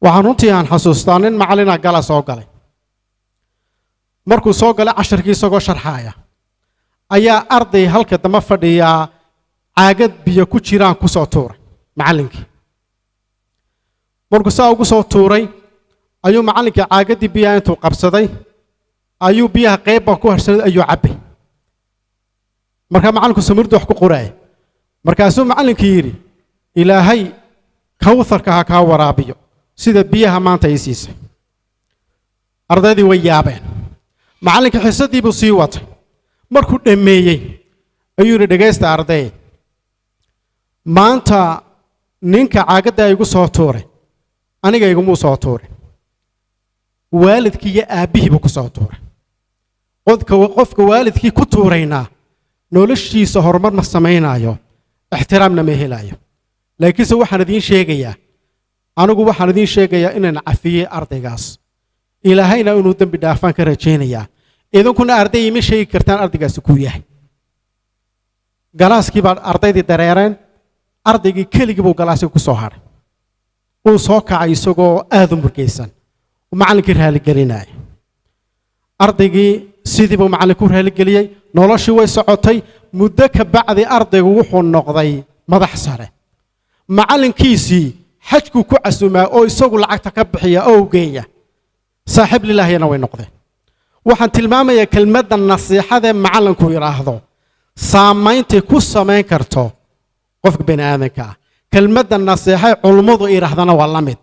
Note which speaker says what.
Speaker 1: waxaan runtii aan xasuustaa nin macallin gala soo galay markuu soo galay casharkii isagoo sharxaya ayaa arday halka dama fadhiya caagad biyo ku jiraan ku soo tuuray macallinkii markuu saa ugu soo tuuray ayuu macallinkii caagadii biyaha intuu qabsaday ayuu biyaha qayb ku harsaday ayuu cabay marka macallinku samirdu wax ku qoray markaasuu macallinkii yiri ilaahay kawtharka ha ka waraabiyo sida biyaha maanta ay siisay ardaydii way yaabeen macallinka xisadii buu sii watay markuu dhameeyay ayuu yiri dhageysta arday maanta ninka caagada ay igu soo tuuray aniga iguma soo tuuray waalidkii iyo aabihii buu ku soo tuuray qofka waalidkii ku tuurayna noloshiisa horumar ma sameeynayo ixtiraamna ma helayo laakiin waxaan idin sheegayaa anigu waxaan idin sheegayaa inaan cafiyay ardaygaas ilaahayna inuu dambi dhaafaan ka rajaynayaa idinkuna arday ima sheegi kartaan ardaygaas ku yahay galaaskii baa ardaydii dareereen ardaygii keligii buu galaaskii ku soo haray uu soo kacay isagoo aad u murgaysan macallinkii raali gelinay ardaygii sidii buu macallinku raali geliyay noloshii way socotay muddo ka bacdi ardaygu wuxuu noqday madax sare macallinkiisii xajku ku casuumaa oo isagu lacagta ka bixiya oo geeya saaxiib lillaahina way noqdeen waxaan tilmaamayaa kelmadda nasiixada macallinku yiraahdo saamaynta ku sameyn karto qofka bani aadamka kelmadda nasiixada culimadu yiraahdana waa la mid